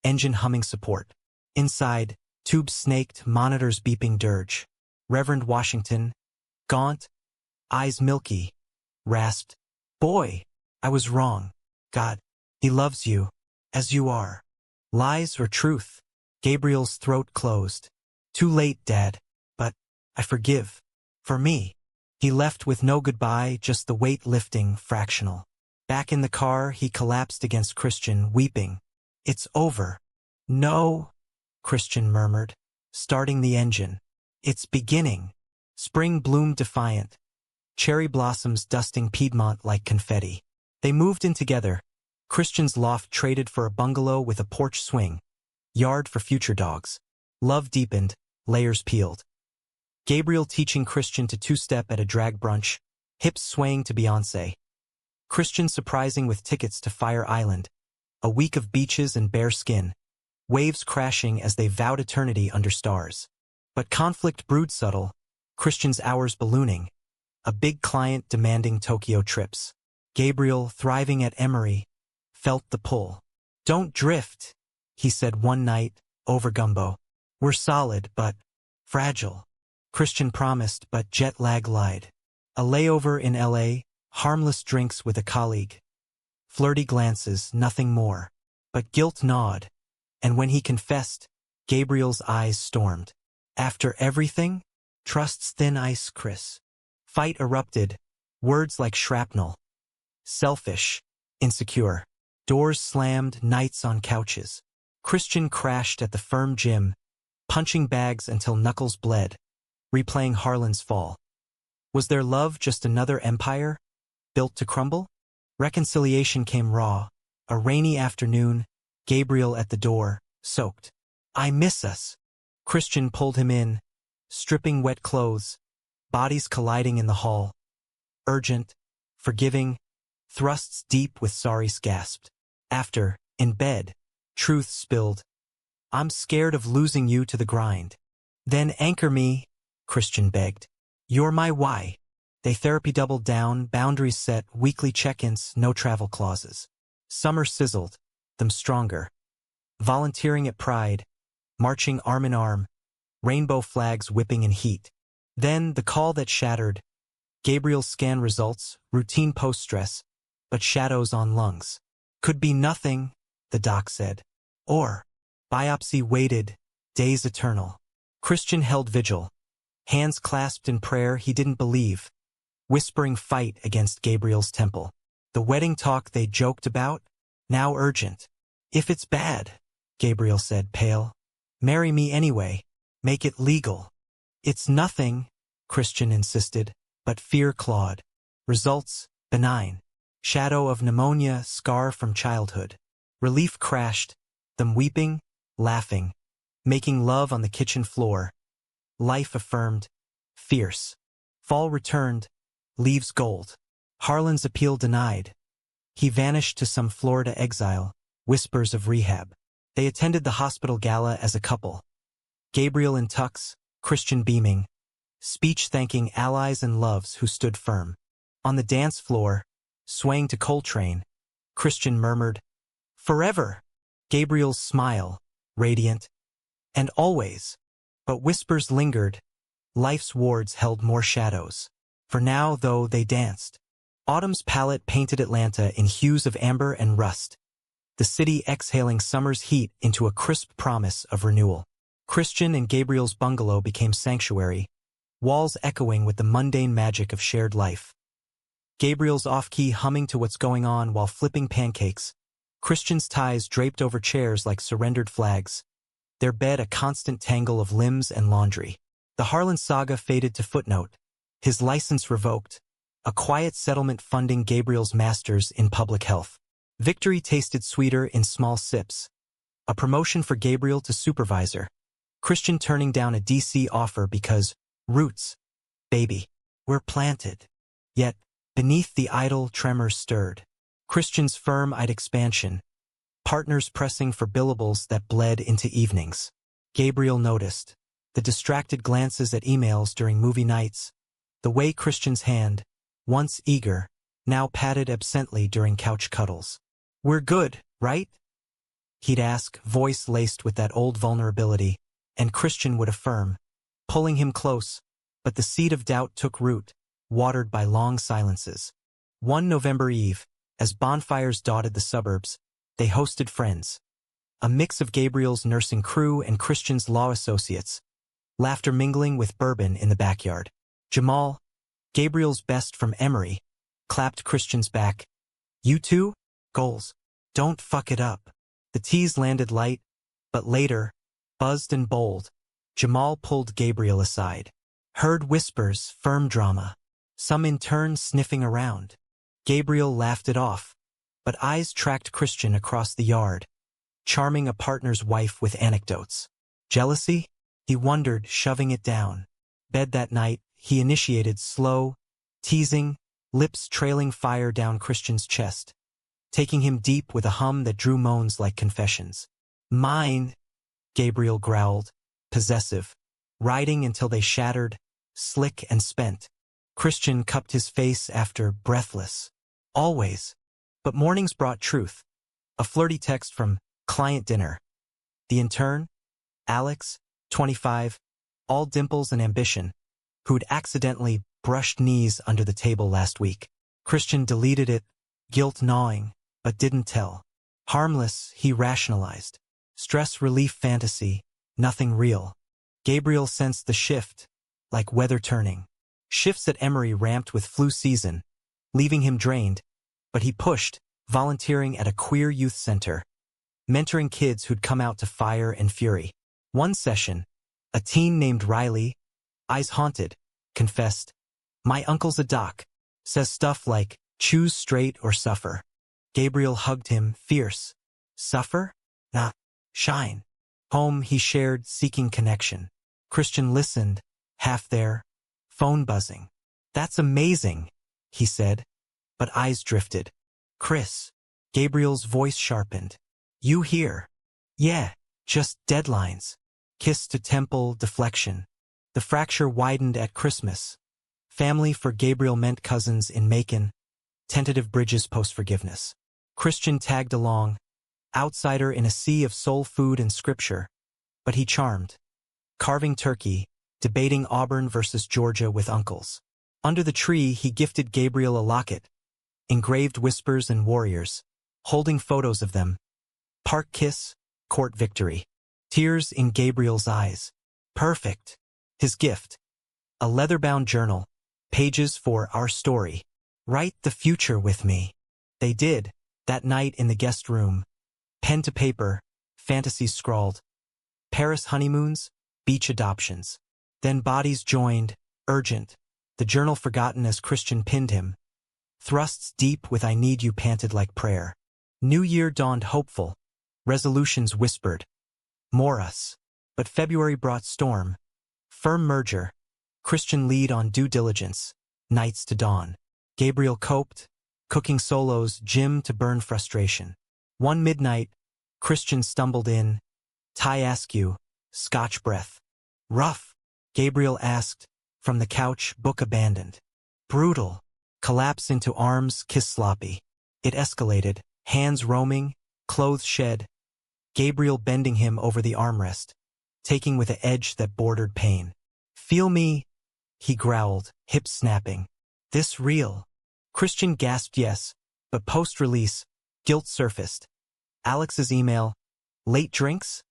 Speaker 1: Engine humming support. Inside, tubes snaked, monitors beeping dirge. Reverend Washington, gaunt, eyes milky, rasped. Boy, I was wrong. God, he loves you, as you are. Lies or truth? Gabriel's throat closed. Too late, Dad, but I forgive. For me. He left with no goodbye, just the weight lifting, fractional. Back in the car, he collapsed against Christian, weeping. It's over. No, Christian murmured. starting the engine. It's beginning. Spring bloomed defiant, cherry blossoms dusting Piedmont like confetti. They moved in together. Christian's loft traded for a bungalow with a porch swing, yard for future dogs. Love deepened, layers peeled. Gabriel teaching Christian to two-step at a drag brunch, hips swaying to Beyoncé. Christian surprising with tickets to Fire Island, a week of beaches and bare skin, waves crashing as they vowed eternity under stars. But conflict brewed subtle, Christian's hours ballooning, a big client demanding Tokyo trips. Gabriel, thriving at Emory, felt the pull. "Don't drift," he said one night, over gumbo. "We're solid, but fragile." Christian promised, but jet lag lied. A layover in LA, harmless drinks with a colleague. Flirty glances, nothing more. But guilt gnawed, and when he confessed, Gabriel's eyes stormed. "After everything? Trust's thin ice, Chris." Fight erupted, words like shrapnel. Selfish, insecure. Doors slammed, nights on couches. Christian crashed at the firm gym, punching bags until knuckles bled, replaying Harlan's fall. Was their love just another empire, built to crumble? Reconciliation came raw. A rainy afternoon, Gabriel at the door, soaked. "I miss us." Christian pulled him in, stripping wet clothes, bodies colliding in the hall. Urgent, forgiving, thrusts deep with sorries gasped. After, in bed, truth spilled. "I'm scared of losing you to the grind." "Then anchor me," Christian begged. "You're my why." They therapy doubled down, boundaries set, weekly check-ins, no travel clauses. Summer sizzled, them stronger. Volunteering at Pride, marching arm in arm, rainbow flags whipping in heat. Then the call that shattered. Gabriel's scan results, routine post-stress, but shadows on lungs. "Could be nothing," the doc said. Or, biopsy waited, days eternal. Christian held vigil. Hands clasped in prayer he didn't believe, whispering fight against Gabriel's temple. The wedding talk they joked about, now urgent. "If it's bad," Gabriel said, pale, "marry me anyway. Make it legal." "It's nothing," Christian insisted, but fear clawed. Results, benign. Shadow of pneumonia, scar from childhood. Relief crashed, them weeping, laughing, making love on the kitchen floor. Life affirmed, fierce. Fall returned, leaves gold. Harlan's appeal denied. He vanished to some Florida exile, whispers of rehab. They attended the hospital gala as a couple. Gabriel in tux, Christian beaming. Speech thanking allies and loves who stood firm. On the dance floor, swaying to Coltrane, Christian murmured, "Forever." Gabriel's smile, radiant. "And always." But whispers lingered. Life's wards held more shadows. For now, though, they danced. Autumn's palette painted Atlanta in hues of amber and rust. The city exhaling summer's heat into a crisp promise of renewal. Christian and Gabriel's bungalow became sanctuary, walls echoing with the mundane magic of shared life. Gabriel's off-key humming to what's going on while flipping pancakes. Christian's ties draped over chairs like surrendered flags. Their bed a constant tangle of limbs and laundry. The Harlan saga faded to footnote. His license revoked. A quiet settlement funding Gabriel's master's in public health. Victory tasted sweeter in small sips. A promotion for Gabriel to supervisor. Christian turning down a DC offer because, roots, baby, were planted. Yet, beneath the idle tremors stirred. Christian's firm-eyed expansion. Partners pressing for billables that bled into evenings. Gabriel noticed. The distracted glances at emails during movie nights. The way Christian's hand, once eager, now patted absently during couch cuddles. "We're good, right?" He'd ask, voice laced with that old vulnerability, and Christian would affirm, pulling him close, but the seed of doubt took root, watered by long silences. One November Eve, as bonfires dotted the suburbs, they hosted friends. A mix of Gabriel's nursing crew and Christian's law associates, laughter mingling with bourbon in the backyard. Jamal, Gabriel's best from Emory, clapped Christian's back. "You two? Goals. Don't fuck it up." The tease landed light, but later, buzzed and bold. Jamal pulled Gabriel aside. Heard whispers, firm drama. Some in turn sniffing around. Gabriel laughed it off, but eyes tracked Christian across the yard, charming a partner's wife with anecdotes. Jealousy? He wondered, shoving it down. Bed that night, he initiated slow, teasing, lips trailing fire down Christian's chest, taking him deep with a hum that drew moans like confessions. Mine, Gabriel growled, possessive, riding until they shattered, slick and spent. Christian cupped his face after, breathless. Always. But mornings brought truth. A flirty text from client dinner. The intern, Alex, 25, all dimples and ambition, who'd accidentally brushed knees under the table last week. Christian deleted it, guilt gnawing, but didn't tell. Harmless, he rationalized. Stress relief fantasy, nothing real. Gabriel sensed the shift, like weather turning. Shifts at Emory ramped with flu season, leaving him drained, but he pushed, volunteering at a queer youth center, mentoring kids who'd come out to fire and fury. One session, a teen named Riley, eyes haunted, confessed, "My uncle's a doc, says stuff like, choose straight or suffer." Gabriel hugged him, fierce. Suffer? Nah, shine. Home he shared, seeking connection. Christian listened, half there, phone buzzing. "That's amazing," he said, but eyes drifted. "Chris." Gabriel's voice sharpened. "You here?" "Yeah, just deadlines." Kiss to temple, deflection. The fracture widened at Christmas. Family for Gabriel meant cousins in Macon. Tentative bridges post-forgiveness. Christian tagged along, outsider in a sea of soul food and scripture. But he charmed. Carving turkey, debating Auburn versus Georgia with uncles. Under the tree, he gifted Gabriel a locket, engraved whispers and warriors, holding photos of them. Park kiss, court victory. Tears in Gabriel's eyes. Perfect. His gift. A leather-bound journal, pages for our story. Write the future with me. They did, that night in the guest room. Pen to paper, fantasies scrawled. Paris honeymoons, beach adoptions. Then bodies joined, urgent. The journal forgotten as Christian pinned him. Thrusts deep with "I need you" panted like prayer. New Year dawned hopeful. Resolutions whispered. More us. But February brought storm. Firm merger. Christian lead on due diligence. Nights to dawn. Gabriel coped, cooking solos, gym to burn frustration. One midnight, Christian stumbled in. "Ty askew, Scotch breath." "Rough?" Gabriel asked, from the couch, book abandoned. "Brutal." Collapse into arms, kiss sloppy. It escalated, hands roaming, clothes shed. Gabriel bending him over the armrest, taking with an edge that bordered pain. "Feel me?" he growled, hips snapping. "This real?" Christian gasped yes, but post-release, guilt surfaced. Alex's email, "Late drinks?"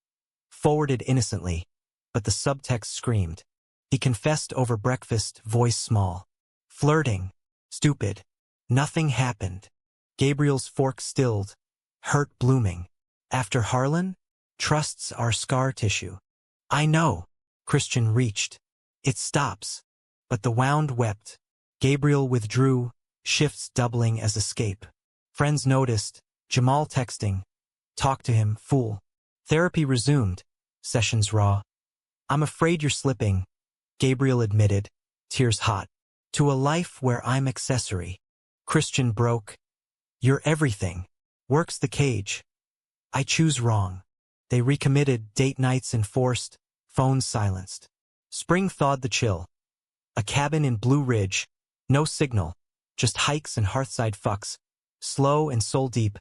Speaker 1: Forwarded innocently, but the subtext screamed. He confessed over breakfast, voice small. Flirting. Stupid. Nothing happened. Gabriel's fork stilled, hurt blooming. After Harlan? Trusts are scar tissue. "I know." Christian reached. "It stops." But the wound wept. Gabriel withdrew, shifts doubling as escape. Friends noticed, Jamal texting. "Talk to him, fool." Therapy resumed, sessions raw. "I'm afraid you're slipping," Gabriel admitted, tears hot. "To a life where I'm accessory." Christian broke. "You're everything." Works the cage. "I choose wrong." They recommitted, date nights enforced, phones silenced. Spring thawed the chill. A cabin in Blue Ridge, no signal, just hikes and hearthside fucks, slow and soul-deep,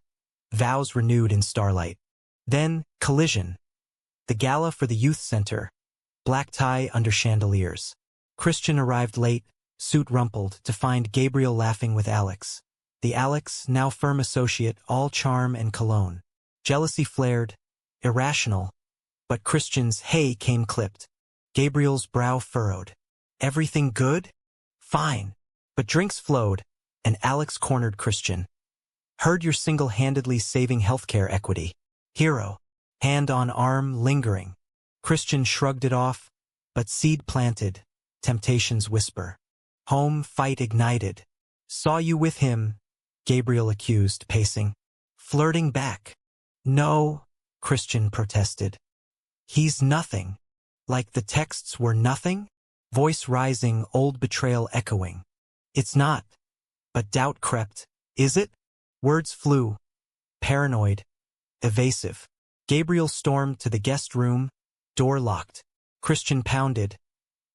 Speaker 1: vows renewed in starlight. Then, collision. The gala for the youth center, black tie under chandeliers. Christian arrived late, suit rumpled, to find Gabriel laughing with Alex. The Alex, now firm associate, all charm and cologne. Jealousy flared, irrational, but Christian's "hey" came clipped. Gabriel's brow furrowed. "Everything good?" "Fine." But drinks flowed, and Alex cornered Christian. "Heard you're single-handedly saving healthcare equity." Hero. Hand on arm, lingering. Christian shrugged it off, But seed planted, temptations whisper. Home fight ignited. Saw you with him, Gabriel accused, pacing. Flirting back. No, Christian protested. He's nothing. Like the texts were nothing? Voice rising, old betrayal echoing. It's not. But doubt crept. Is it? Words flew. Paranoid. Evasive. Gabriel stormed to the guest room, door locked. Christian pounded,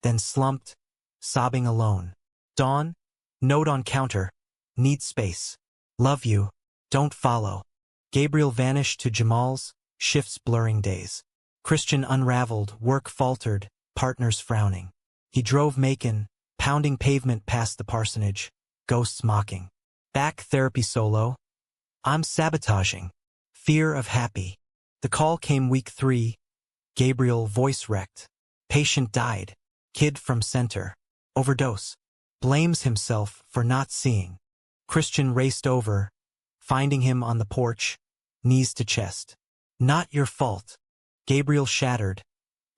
Speaker 1: then slumped, sobbing alone. Dawn, note on counter, need space. Love you, don't follow. Gabriel vanished to Jamal's, shifts blurring days. Christian unraveled, work faltered, partners frowning. He drove Macon, pounding pavement past the parsonage, ghosts mocking. Back therapy solo. I'm sabotaging. Fear of happy. The call came week 3. Gabriel voice wrecked. Patient died. Kid from center. Overdose. Blames himself for not seeing. Christian raced over, finding him on the porch, knees to chest. Not your fault. Gabriel shattered,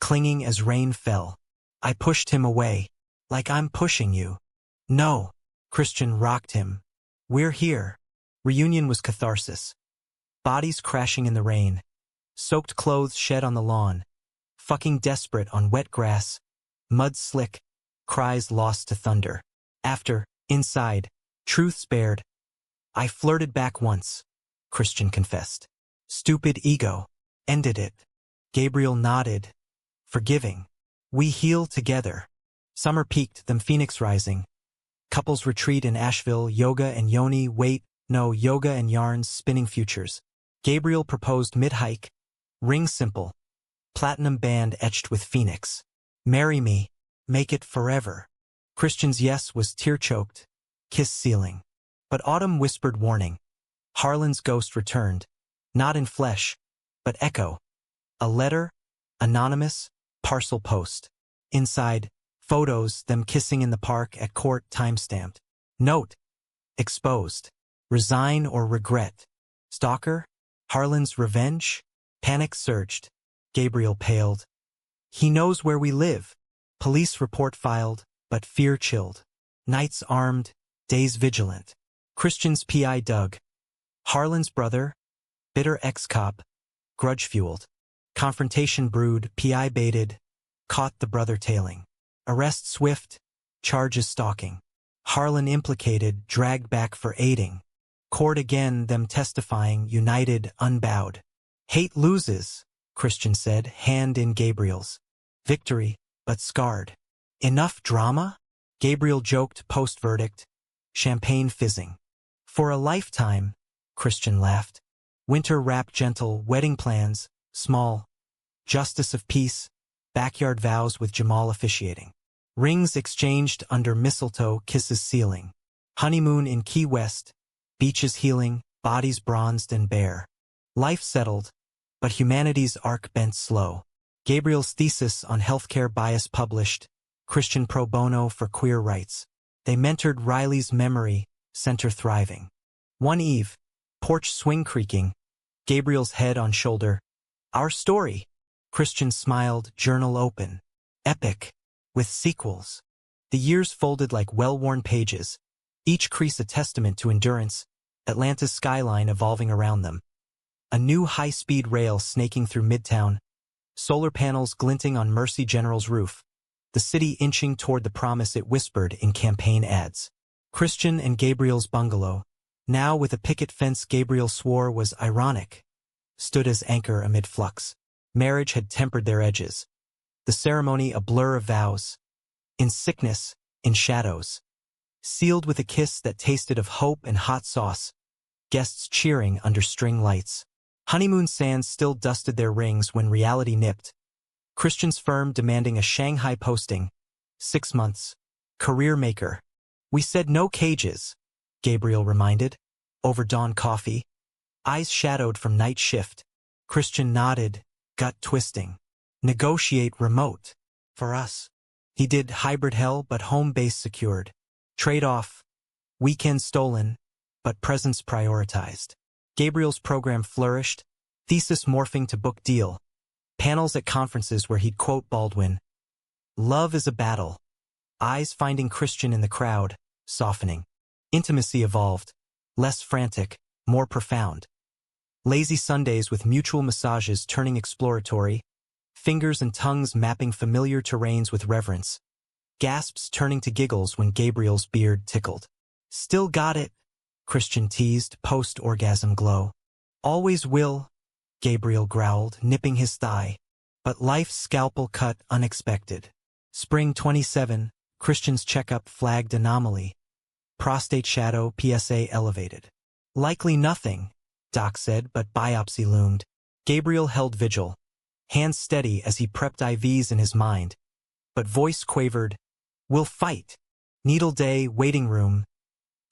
Speaker 1: clinging as rain fell. I pushed him away, like I'm pushing you. No. Christian rocked him. We're here. Reunion was catharsis. Bodies crashing in the rain. Soaked clothes shed on the lawn. Fucking desperate on wet grass. Mud slick. Cries lost to thunder. After, inside, truth spared. I flirted back once, Christian confessed. Stupid ego. Ended it. Gabriel nodded. Forgiving. We heal together. Summer peaked, then Phoenix rising. Couples retreat in Asheville, yoga and yoni, yoga and yarns, spinning futures. Gabriel proposed mid-hike. Ring simple. Platinum band etched with Phoenix. Marry me. Make it forever. Christian's yes was tear-choked. Kiss ceiling. But autumn whispered warning. Harlan's ghost returned. Not in flesh, but echo. A letter, anonymous, parcel post. Inside, photos, them kissing in the park at court, time-stamped. Note. Exposed. Resign or regret. Stalker? Harlan's revenge? Panic surged. Gabriel paled. He knows where we live. Police report filed, but fear chilled. Nights armed, days vigilant. Christian's PI dug. Harlan's brother? Bitter ex-cop. Grudge-fueled. Confrontation brewed, PI baited. Caught the brother tailing. Arrest swift. Charges stalking. Harlan implicated, dragged back for aiding. Court again, them testifying, united, unbowed. Hate loses, Christian said, hand in Gabriel's. Victory, but scarred. Enough drama? Gabriel joked post-verdict. Champagne fizzing. For a lifetime, Christian laughed. Winter wrap gentle, wedding plans, small. Justice of peace, backyard vows with Jamal officiating. Rings exchanged under mistletoe, kisses sealing. Honeymoon in Key West, beaches healing, bodies bronzed and bare. Life settled, but humanity's arc bent slow. Gabriel's thesis on healthcare bias published, Christian pro bono for queer rights. They mentored Riley's memory, center thriving. One eve, porch swing creaking, Gabriel's head on shoulder. Our story. Christian smiled, journal open. Epic. With sequels. The years folded like well-worn pages, each crease a testament to endurance, Atlanta's skyline evolving around them. A new high-speed rail snaking through Midtown, solar panels glinting on Mercy General's roof, the city inching toward the promise it whispered in campaign ads. Christian and Gabriel's bungalow, now with a picket fence Gabriel swore was ironic, stood as anchor amid flux. Marriage had tempered their edges. The ceremony a blur of vows. In sickness, in shadows. Sealed with a kiss that tasted of hope and hot sauce. Guests cheering under string lights. Honeymoon sands still dusted their rings when reality nipped. Christian's firm demanding a Shanghai posting. 6 months. Career maker. We said no cages, Gabriel reminded. Over dawn coffee. Eyes shadowed from night shift. Christian nodded, gut twisting. Negotiate remote. For us. He did hybrid hell but home base secured. Trade-off. Weekend stolen, but presence prioritized. Gabriel's program flourished, thesis morphing to book deal. Panels at conferences where he'd quote Baldwin. Love is a battle. Eyes finding Christian in the crowd, softening. Intimacy evolved. Less frantic, more profound. Lazy Sundays with mutual massages turning exploratory. Fingers and tongues mapping familiar terrains with reverence. Gasps turning to giggles when Gabriel's beard tickled. Still got it, Christian teased, post-orgasm glow. Always will, Gabriel growled, nipping his thigh. But life's scalpel cut unexpected. Spring 27, Christian's checkup flagged anomaly. Prostate shadow, PSA elevated. Likely nothing, doc said, but biopsy loomed. Gabriel held vigil, hands steady as he prepped IVs in his mind. But voice quavered, "We'll fight." Needle day, waiting room.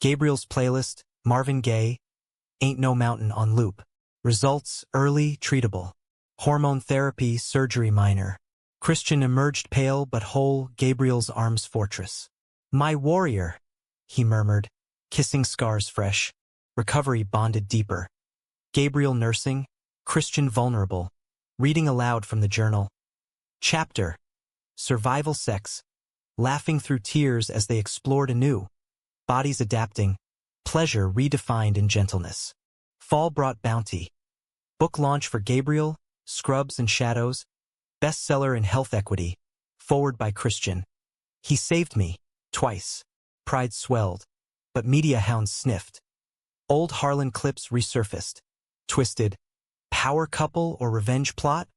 Speaker 1: Gabriel's playlist, Marvin Gaye, Ain't No Mountain on loop. Results, early, treatable. Hormone therapy, surgery minor. Christian emerged pale but whole, Gabriel's arms fortress. "My warrior," he murmured, kissing scars fresh. Recovery bonded deeper. Gabriel nursing, Christian vulnerable. Reading aloud from the journal. Chapter: Survival Sex. Laughing through tears as they explored anew. Bodies adapting. Pleasure redefined in gentleness. Fall brought bounty. Book launch for Gabriel, Scrubs and Shadows. Bestseller in health equity. Forward by Christian. He saved me, twice. Pride swelled, but media hounds sniffed. Old Harlan clips resurfaced. Twisted. Power couple or revenge plot?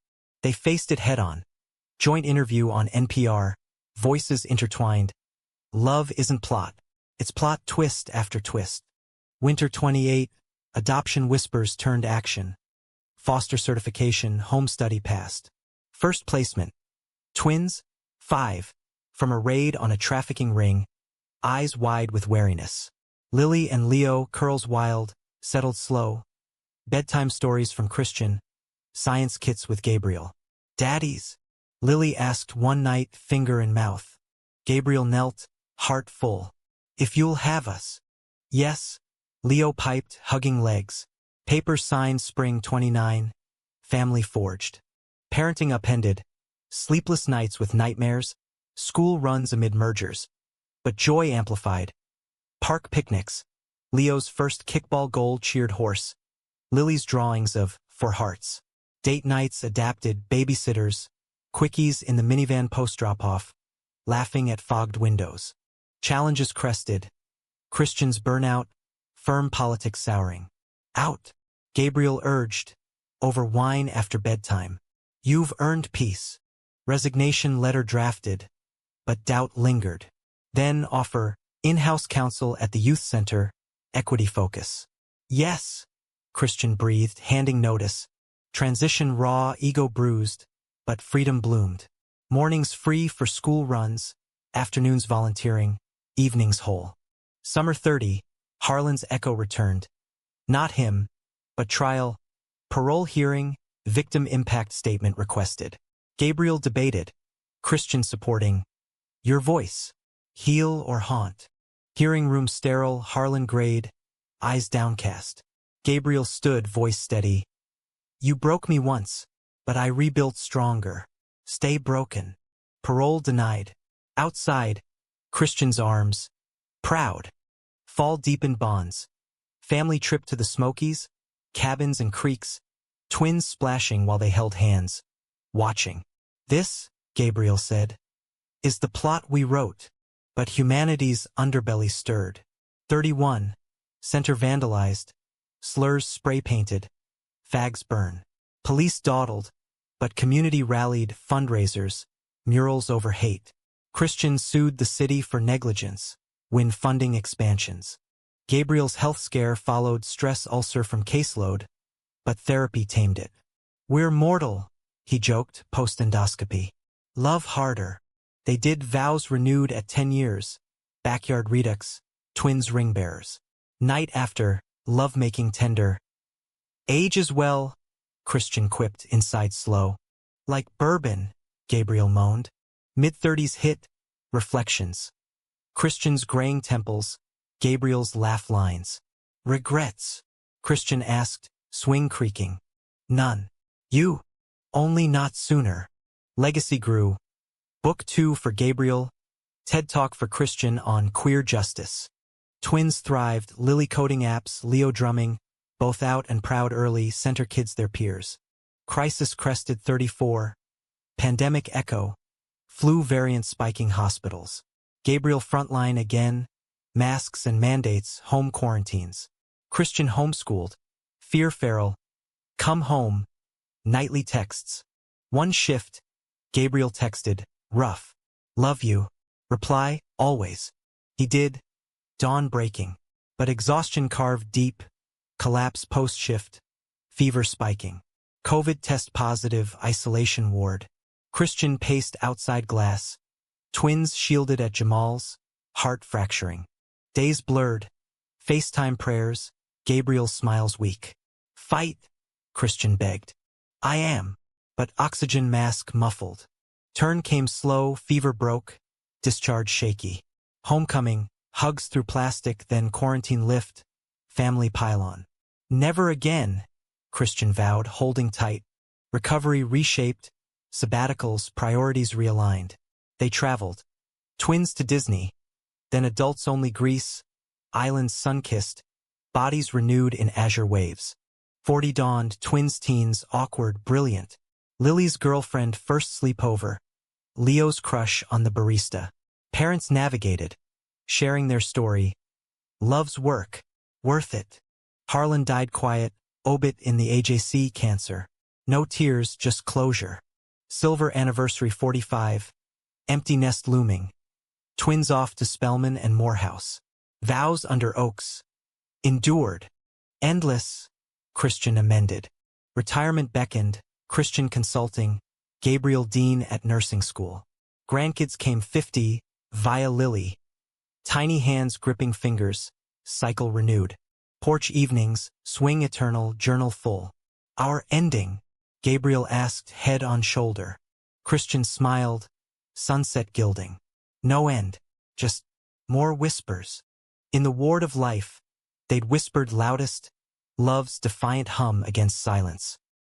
Speaker 1: They faced it head-on. Joint interview on NPR. Voices intertwined. Love isn't plot. It's plot twist after twist. Winter 28. Adoption whispers turned action. Foster certification, home study passed. First placement. Twins, 5. From a raid on a trafficking ring. Eyes wide with wariness. Lily and Leo, curls wild, settled slow. Bedtime stories from Christian. Science kits with Gabriel. Daddies? Lily asked one night, finger in mouth. Gabriel knelt, heart full. If you'll have us. Yes. Leo piped, hugging legs. Paper signed spring 29. Family forged. Parenting upended. Sleepless nights with nightmares. School runs amid mergers. But joy amplified. Park picnics. Leo's first kickball goal cheered horse. Lily's drawings of For Hearts. Date nights adapted, babysitters. Quickies in the minivan post-drop-off. Laughing at fogged windows. Challenges crested. Christian's burnout. Firm politics souring. Out. Gabriel urged. Over wine after bedtime. You've earned peace. Resignation letter drafted. But doubt lingered. Then offer, in-house counsel at the youth center, equity focus. Yes, Christian breathed, handing notice. Transition raw, ego bruised, but freedom bloomed. Mornings free for school runs, afternoons volunteering, evenings whole. Summer 30, Harlan's echo returned. Not him, but trial, parole hearing, victim impact statement requested. Gabriel debated, Christian supporting. Your voice. Heal or haunt. Hearing room sterile, Harlan grayed, eyes downcast. Gabriel stood, voice steady. You broke me once, but I rebuilt stronger. Stay broken. Parole denied. Outside, Christian's arms. Proud. Fall deep in bonds. Family trip to the Smokies, cabins and creeks, twins splashing while they held hands. Watching. This, Gabriel said, is the plot we wrote. But humanity's underbelly stirred. 31. Center vandalized. Slurs spray-painted. Fags burn. Police dawdled. But community rallied, fundraisers. Murals over hate. Christians sued the city for negligence. Win funding expansions. Gabriel's health scare followed stress ulcer from caseload. But therapy tamed it. We're mortal, he joked, post-endoscopy. Love harder. They did vows renewed at 10 years. Backyard redux, twins ring bearers. Night after, love-making tender. Age as well, Christian quipped inside slow. Like bourbon, Gabriel moaned. Mid-30s hit, reflections. Christian's graying temples, Gabriel's laugh lines. Regrets, Christian asked, swing creaking. None. You. Only not sooner. Legacy grew. Book 2 for Gabriel, TED Talk for Christian on queer justice. Twins thrived, Lily coding apps, Leo drumming, both out and proud early, center kids their peers. Crisis crested 34. Pandemic echo. Flu variant spiking hospitals. Gabriel frontline again. Masks and mandates, home quarantines. Christian homeschooled. Fear feral. Come home. Nightly texts. One shift. Gabriel texted, rough. Love you. Reply, always. He did. Dawn breaking. But exhaustion carved deep. Collapse post-shift. Fever spiking. COVID test positive, isolation ward. Christian paced outside glass. Twins shielded at Jamal's. Heart fracturing. Days blurred. FaceTime prayers. Gabriel smiles weak. Fight, Christian begged. I am. But oxygen mask muffled. Turn came slow, fever broke. Discharge shaky. Homecoming. Hugs through plastic, then quarantine lift. Family pylon. Never again, Christian vowed, holding tight. Recovery reshaped. Sabbaticals, priorities realigned. They traveled. Twins to Disney. Then adults-only Greece. Islands sun-kissed. Bodies renewed in azure waves. 40 dawned, twins teens, awkward, brilliant. Lily's girlfriend first sleepover. Leo's crush on the barista. Parents navigated. Sharing their story. Love's work. Worth it. Harlan died quiet. Obit in the AJC cancer. No tears, just closure. Silver anniversary 45. Empty nest looming. Twins off to Spelman and Morehouse. Vows under oaks. Endured. Endless. Christian amended. Retirement beckoned. Christian consulting. Gabriel Dean at nursing school. Grandkids came 50. Via Lily. Tiny hands gripping fingers. Cycle renewed. Porch evenings. Swing eternal. Journal full. Our ending. Gabriel asked, head on shoulder. Christian smiled. Sunset gilding. No end. Just more whispers. In the ward of life, they'd whispered loudest. Love's defiant hum against silence.